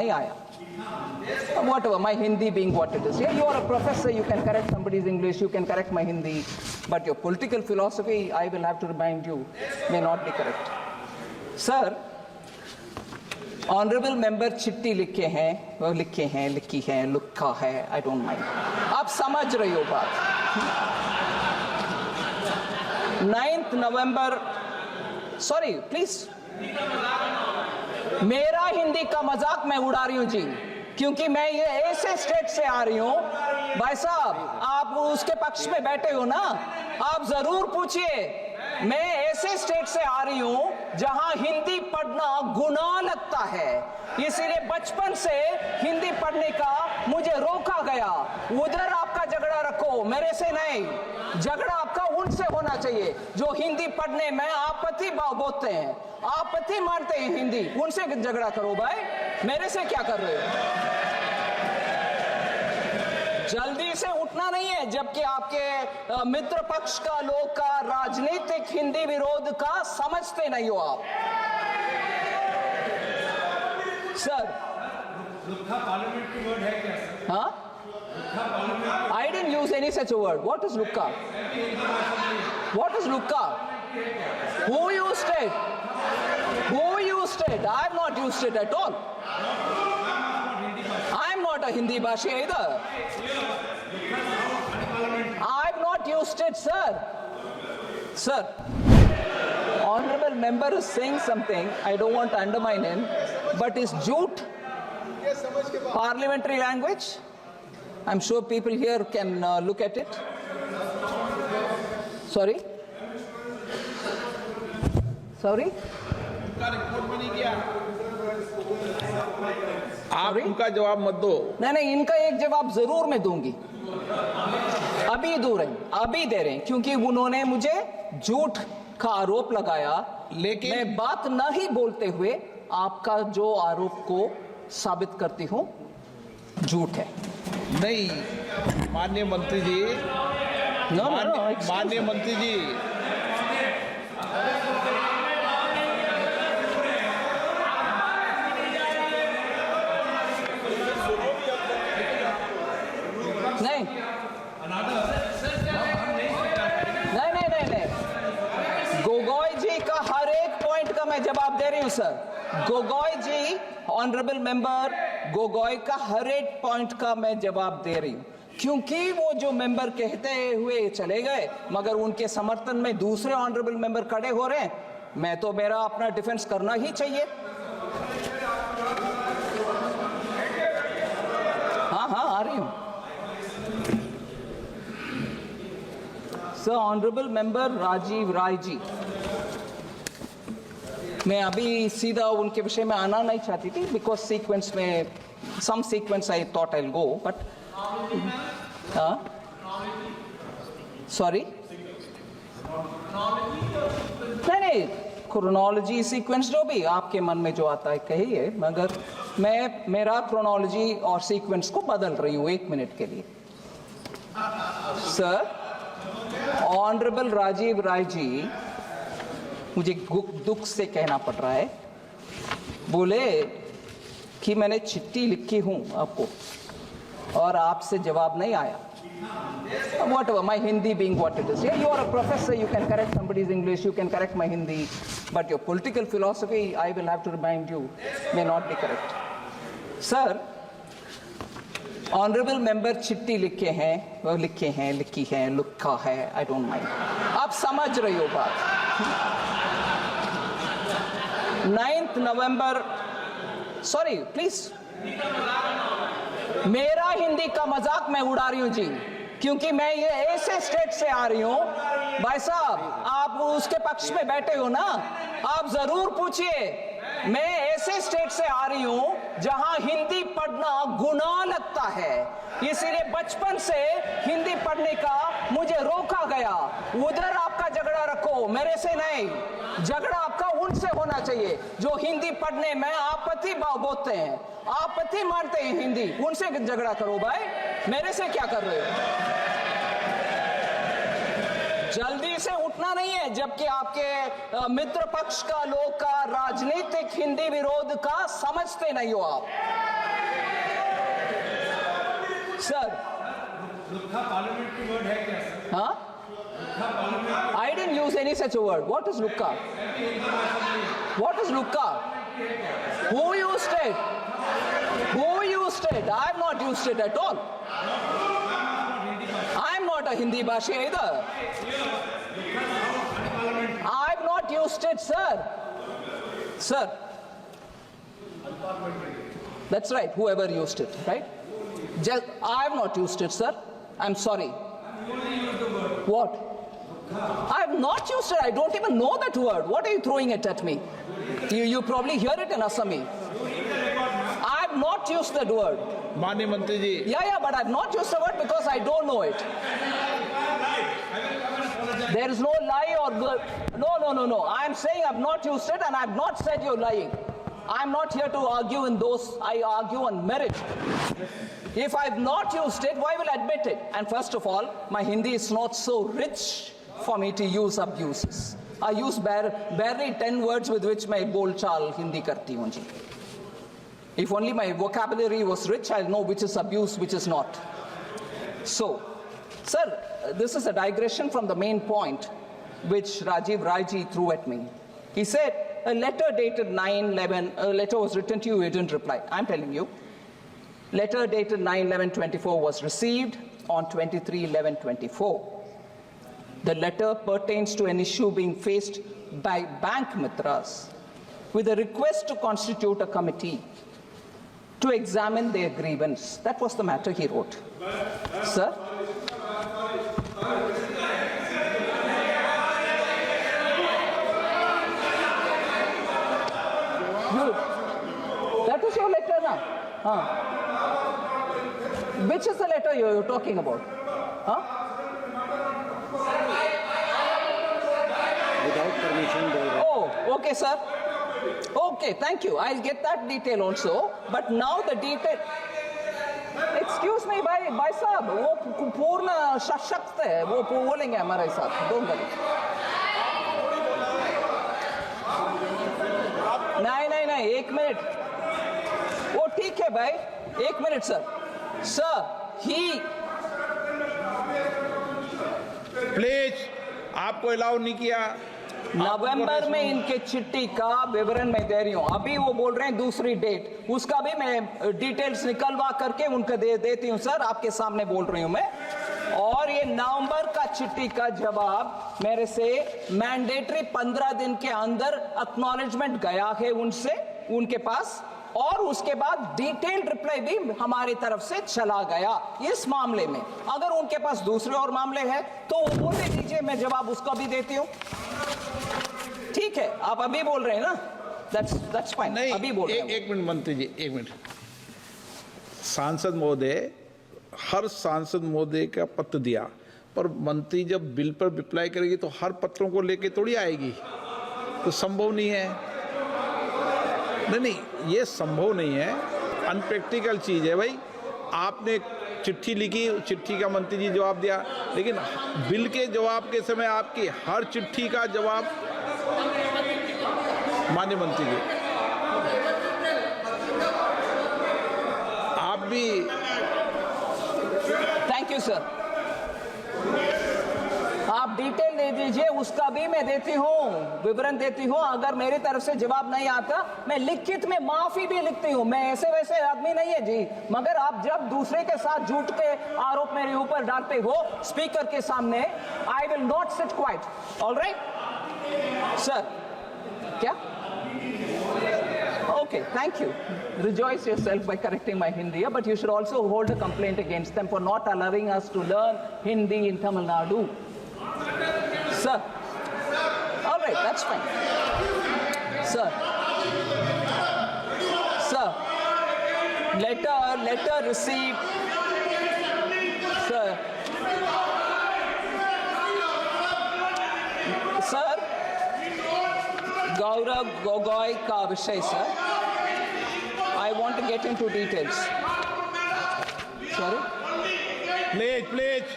नहीं आया. Whatever, my Hindi being what it is. Yeah, you are a professor, you can correct somebody's English, you can correct my Hindi, but your political philosophy, I will have to remind you, may not be correct. Sir, honourable member चिट्ठी लिखे हैं, वो लिखे हैं, लिखी है, लिखा है, आई डोंट माइंड. आप समझ रही हो बात. 9 नवंबर, सॉरी प्लीज, मेरा हिंदी का मजाक मैं उड़ा रही हूं जी, क्योंकि मैं ये ऐसे स्टेट से आ रही हूं. भाई साहब, आप उसके पक्ष में बैठे हो ना, आप जरूर पूछिए. मैं ऐसे स्टेट से आ रही हूं जहां हिंदी पढ़ना गुनाह लगता है, इसीलिए बचपन से हिंदी पढ़ने का मुझे रोका गया. उधर आपका झगड़ा रखो, मेरे से नहीं. झगड़ा आपका उनसे होना चाहिए जो हिंदी पढ़ने में आपत्ति बोलते हैं, आपत्ति मानते हैं हिंदी, उनसे झगड़ा करो भाई, मेरे से क्या कर रहे हो. जल्दी से उठना नहीं है, जबकि आपके मित्र पक्ष का लोग का राजनीतिक हिंदी विरोध का समझते नहीं हो आप. सर, लुक्का पार्लियामेंट्री वर्ड है क्या सर? हाँ, I didn't use any such a word. What is lukka? What is lukka? Who used it? Who used it? I have not used it at all. I am not a Hindi bhashi either. I have not used it, sir. Sir, honorable member is saying something, I don't want to undermine him, but is jute parliamentary language? I'm sure people here can look at it. Sorry? Sorry? आप उनका जवाब मत दो. नहीं, इनका एक जवाब जरूर मैं दूंगी. अभी दे रहे हैं, क्योंकि उन्होंने मुझे झूठ का आरोप लगाया. लेकिन मैं बात नहीं बोलते हुए आपका जो आरोप को साबित करती हूं झूठ है. नहीं, माननीय मंत्री जी, माननीय मंत्री जी, नहीं, गोगोई जी का हर एक पॉइंट का मैं जवाब दे रही हूं सर. गोगोई जी, ऑनरेबल मेंबर गोगोई का हर एक पॉइंट का मैं जवाब दे रही हूं, क्योंकि वो जो मेंबर कहते हुए चले गए, मगर उनके समर्थन में दूसरे ऑनरेबल मेंबर खड़े हो रहे हैं. मैं तो मेरा अपना डिफेंस करना ही चाहिए. हाँ, आ रही हूं. Sir, honourable member Rajiv Rai ji, मैं अभी सीधा उनके विषय में आना नहीं चाहती थी, बिकॉज सीक्वेंस में some sequence I thought I will go, but sorry, नहीं, क्रोनोलॉजी सीक्वेंस जो भी आपके मन में जो आता है कहिए, मगर मैं मेरा क्रोनोलॉजी और सीक्वेंस को बदल रही हूं 1 मिनट के लिए. सर, ऑनरेबल राजीव राय जी, मुझे दुख से कहना पड़ रहा है, बोले कि मैंने चिट्ठी लिखी हूं आपको और आपसे जवाब नहीं आया. Whatever, my Hindi being what it is. Yeah, you are a professor, you can correct somebody's English, you can correct my Hindi, but your political philosophy, I will have to remind you, may not be correct. Sir, honourable member चिट्ठी लिखे हैं, वो लिखे हैं, लिखी है, लिखा है, आई डोंट माइंड. आप समझ रही हो बात. 9 नवंबर, सॉरी प्लीज, मेरा हिंदी का मजाक मैं उड़ा रही हूं जी, क्योंकि मैं ये ऐसे स्टेट से आ रही हूं. भाई साहब, आप उसके पक्ष में बैठे हो ना, आप जरूर पूछिए. मैं ऐसे स्टेट से आ रही हूं जहां हिंदी पढ़ना गुनाह लगता है, इसीलिए बचपन से हिंदी पढ़ने का मुझे रोका गया. उधर आपका झगड़ा रखो, मेरे से नहीं. झगड़ा आपका उनसे होना चाहिए जो हिंदी पढ़ने में आपत्ति बोलते हैं, आपत्ति मानते हैं हिंदी, उनसे झगड़ा करो भाई, मेरे से क्या कर रहे हो. जल्दी से उठना नहीं है, जबकि आपके मित्र पक्ष का लोग का राजनीतिक हिंदी विरोध का समझते नहीं हो आप. सर लुत्था पार्लियामेंट की वर्ड है क्या सर? हाँ I didn't use any such a word. What is lukka? What is lukka? Who used it? Who used it? I have not used it at all. I am not a Hindi bhashi either. I have not used it, sir. Sir. That's right, whoever used it, right? I have not used it, sir. I'm sorry. What? I have not used it. I don't even know that word. What are you throwing it at me? You probably hear it in Assami. I have not used that word. माननीय मंत्री जी, Yeah, but I have not used the word because I don't know it. There is no lie or no. I am saying I have not used it and I have not said you're lying. I am not here to argue in those. I argue on merit. If I have not used it, why will I admit it? And first of all, my Hindi is not so rich for me to use abuses. I use barely 10 words with which my bol chal Hindi karti hoon ji. If only my vocabulary was rich, I'll know which is abuse, which is not. So, sir, this is a digression from the main point which Rajiv Rai threw at me. He said, a letter dated 9/11, a letter was written to you, you didn't reply. I'm telling you. Letter dated 9/11/24 was received on 23/11/24. The letter pertains to an issue being faced by bank mitras with a request to constitute a committee to examine their grievance. That was the matter he wrote. Sir? That is your letter now? Which is the letter you're talking about? Huh? Without permission, Oh, okay, sir. Okay, thank you. I'll get that detail also. But now the detail. Excuse me, भाई साहब, वो पूर्ण सशक्त है, वो बोलेंगे हमारे साथ. Don't worry. नहीं, एक मिनट. वो ठीक है भाई, एक मिनट सर. Sir, प्लीज, आपको अलाउ नहीं किया. नवंबर में इनके चिट्ठी का विवरण मैं दे रही हूँ. अभी वो बोल रहे हैं दूसरी डेट, उसका भी मैं डिटेल्स निकलवा करके उनको दे देती हूँ सर. आपके सामने बोल रही हूँ मैं. और ये नवंबर का चिट्ठी का जवाब मेरे से मैंडेटरी 15 दिन के अंदर एक्नॉलेजमेंट गया है उनसे, उनके पास. और उसके बाद डिटेल्ड रिप्लाई भी हमारी तरफ से चला गया इस मामले में. अगर उनके पास दूसरे और मामले हैं तो वो बोल दीजिए, मैं जवाब उसका भी देती हूँ. ठीक है, आप अभी बोल रहे हैं ना? That's fine. नहीं, अभी बोल रहे हैं. एक मिनट मंत्री जी, एक मिनट. सांसद महोदय, हर सांसद महोदय का पत्र दिया, पर मंत्री जब बिल पर रिप्लाई करेगी तो हर पत्रों को लेके थोड़ी आएगी, तो संभव नहीं है. नहीं, ये संभव नहीं है. अनप्रैक्टिकल चीज है भाई. आपने चिट्ठी लिखी, चिट्ठी का मंत्री जी जवाब दिया, लेकिन बिल के जवाब के समय आपकी हर चिट्ठी का जवाब. माननीय मंत्री जी, आप भी. Thank you sir. आप डिटेल दे दीजिए, उसका भी मैं देती हूँ, विवरण देती हूँ. अगर मेरी तरफ से जवाब नहीं आता, मैं लिखित में माफी भी लिखती हूँ. मैं ऐसे वैसे आदमी नहीं है जी. मगर आप जब दूसरे के साथ झूठ के आरोप मेरे ऊपर डालते हो स्पीकर के सामने, I will not sit quite. All right sir. क्या? Okay, thank you. Rejoice yourself by correcting my Hindi, but you should also hold a complaint against them for not allowing us to learn Hindi in Tamil Nadu. Sir. All right, that's fine. Sir. Sir. Letter received. Sir. Sir. Gaurav Gogoi का विषय sir. I want to get into details. Sorry? Please.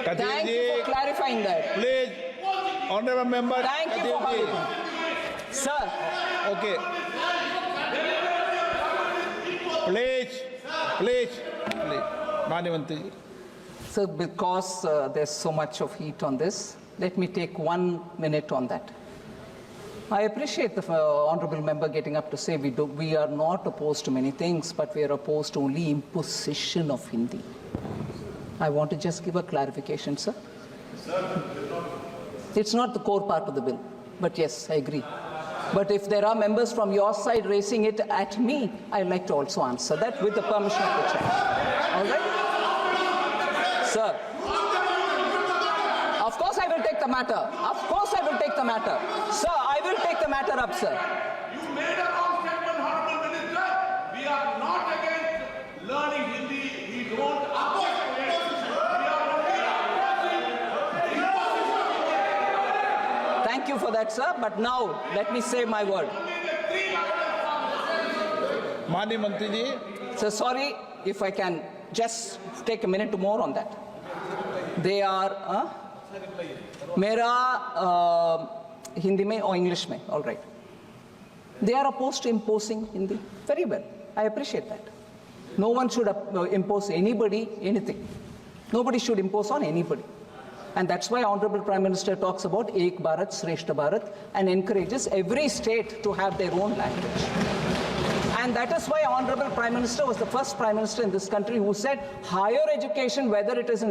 Thank you for clarifying that. Please, honorable member. Thank you for having me. Sir. Okay. Please. माननीय मंत्री जी। So because there's so much of heat on this, let me take 1 minute on that. I appreciate the honorable member getting up to say we are not opposed to many things, but we are opposed to only imposition of Hindi. I want to just give a clarification, sir. It's not the core part of the bill, but yes, I agree. But if there are members from your side raising it at me, I'd like to also answer that with the permission of the chair. All right? Sir, of course I will take the matter. Of course I will take the matter. Sir, I will take the matter up, sir. You made a wrong statement, Honorable Minister. We are not against learning Hindi. We don't object to it. We are only Thank you for that, sir. But now, let me say my word. माननीय मंत्री जी, So sorry if I can just take a minute more on that. They are, मेरा हिंदी में or English में, all right. They are opposed to imposing Hindi. Very well. I appreciate that. No one should impose anybody anything. Nobody should impose on anybody. And that's why Honorable Prime Minister talks about Ek Bharat, Shreshta Bharat and encourages every state to have their own language. And that is why Honorable Prime Minister was the first Prime Minister in this country who said higher education, whether it is in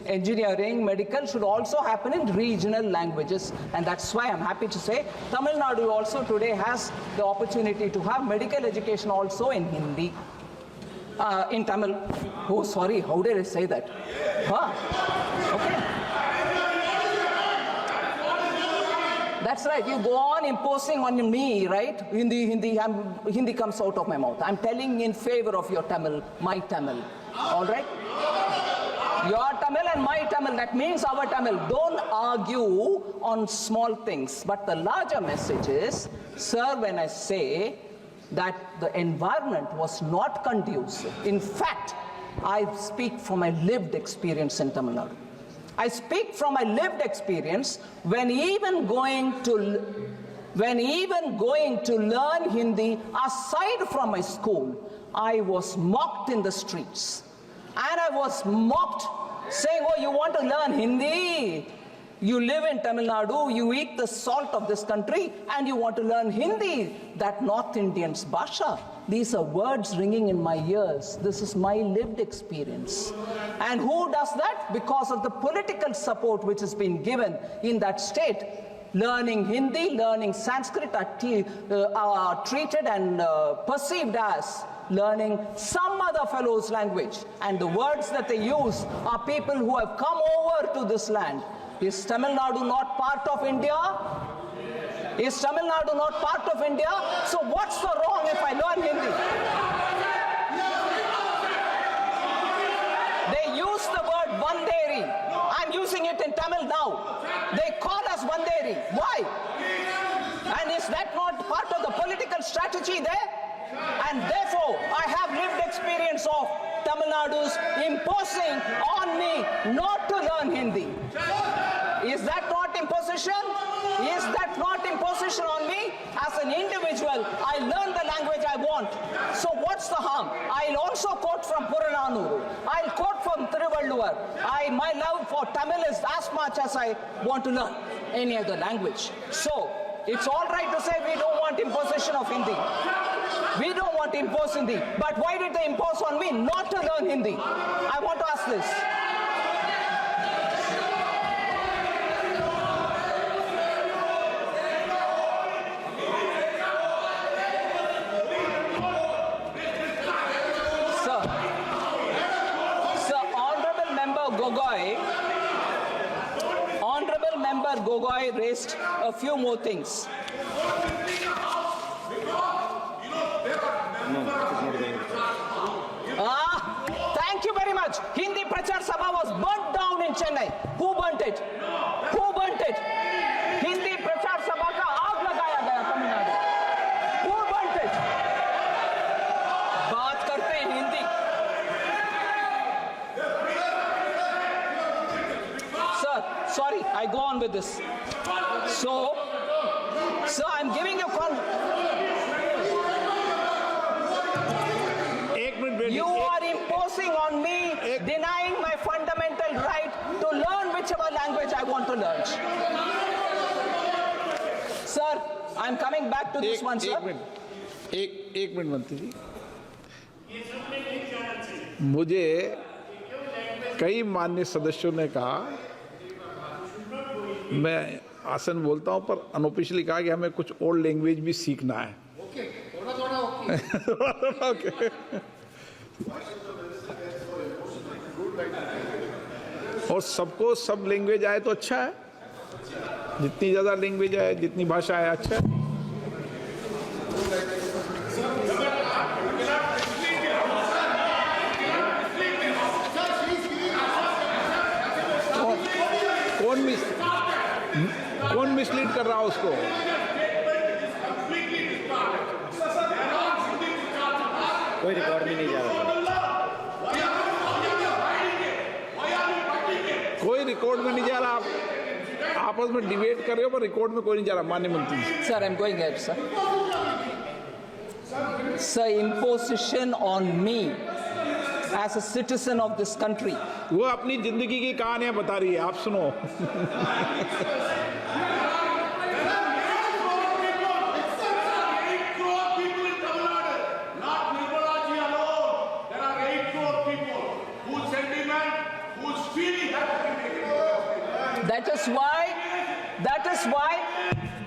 engineering, medical, should also happen in regional languages. And that's why I'm happy to say Tamil Nadu also today has the opportunity to have medical education also in Hindi. In Tamil. Oh, sorry, how did I say that? Huh? Okay. That's right. You go on imposing on me, right? Hindi comes out of my mouth. I'm telling in favor of your Tamil, my Tamil. All right? Your Tamil and my Tamil, that means our Tamil. Don't argue on small things. But the larger message is, sir, when I say that the environment was not conducive, in fact, I speak from my lived experience in Tamil Nadu. I speak from my lived experience when even going to learn Hindi aside from my school, I was mocked in the streets. And I was mocked saying, oh, you want to learn Hindi? You live in Tamil Nadu, you eat the salt of this country, and you want to learn Hindi, that North Indian's Bhasha. These are words ringing in my ears. This is my lived experience. And who does that? Because of the political support which has been given in that state. Learning Hindi, learning Sanskrit are treated and perceived as learning some other fellow's language. And the words that they use are people who have come over to this land. Is Tamil Nadu not part of India? Is Tamil Nadu not part of India? So what's the wrong if I learn Hindi? They use the word Banderi. I'm using it in Tamil now. They call us Banderi. Why? And is that not part of the political strategy there? And therefore, I have lived experience of Tamil Nadu's imposing on me not to learn Hindi. Is that not imposition? Is that not imposition on me? As an individual, I learn the language I want. So what's the harm? I'll also quote from Purananuru. I'll quote from Thiruvalluvar. My love for Tamil is as much as I want to learn any other language. So it's all right to say we don't want imposition of Hindi. We don't want to impose Hindi. But why did they impose on me not to learn Hindi? I want to ask this. Honorable Member Gogoi raised a few more things. Thank you very much. Hindi Prachar Sabha was burnt down in Chennai. Who burnt it? Who burnt it? Hindi Prachar Sabha ka aag lagaya gaya Tamil Nadu. Who burnt it? बात करते हैं Hindi. Sorry, I go on with this. So, sir, I'm giving you you are imposing on me language I want to learn. Sir, I'm coming back to this one, sir. एक minute मंत्री जी, मुझे कई माननीय सदस्यों ने कहा, मैं आसन बोलता हूं, पर अनऑफिशियली कहा कि हमें कुछ और लैंग्वेज भी सीखना है। ओके। और सबको सब लैंग्वेज आए तो अच्छा है, जितनी ज्यादा लैंग्वेज आए, जितनी भाषा आए, अच्छा है। कौन मिसलीड कर रहा है उसको? कोई रिकॉर्ड में नहीं जा रहा, कोई रिकॉर्ड में नहीं जा रहा। आप आपस में डिबेट कर रहे हो, पर रिकॉर्ड में कोई नहीं जा रहा। माननीय मंत्री, Sir, I'm going ahead, sir. Sir, imposition on me as a citizen of this country. वो अपनी जिंदगी की कहानियां बता रही है, आप सुनो। 8 crore people in Tamil Nadu, not Nirmala ji alone. There are 8 crore people whose sentiment, whose feeling has been taken. That is why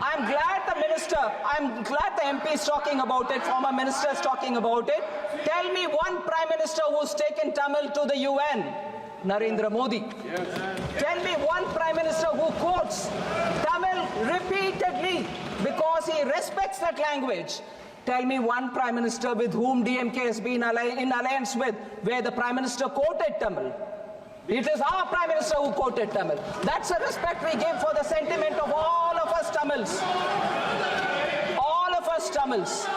I'm glad the minister, I'm glad the MP is talking about it, former minister is talking about it. Tell me one prime minister who's taken Tamil to the UN. Narendra Modi. Tell me one prime minister who quotes Tamil repeatedly because he respects that language. Tell me one prime minister with whom DMK has been in alliance with, where the prime minister quoted Tamil. It is our prime minister who quoted Tamil. That's a respect we give for the sentiment of all of us Tamils. All of us Tamils.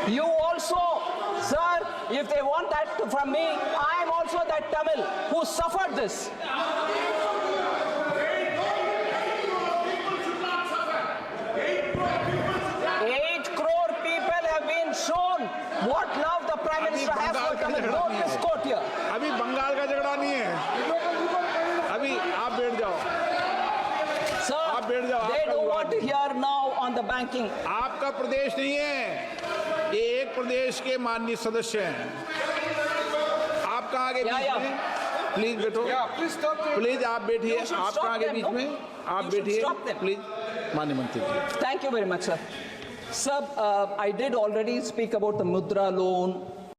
You also, sir, if they want that from me, I am also that Tamil who suffered this. 8 crore people have been shown what love the prime minister has for Tamil. Note this quote here. अभी बंगाल का झगड़ा नहीं है, अभी आप बैठ जाओ। Sir, बैठ जाओ, they आपका don't want to hear now on the banking. आपका प्रदेश नहीं है, ये एक प्रदेश के माननीय सदस्य हैं। आप कहाँ के बीच में? प्लीज बैठो, प्लीज आप बैठिए। You should आप stop कहाँ के them, बीच no? में? आप You should बैठिए stop them. प्लीज। माननीय मंत्री जी, Thank you very much, sir. Sir, I did already speak about the Mudra loan,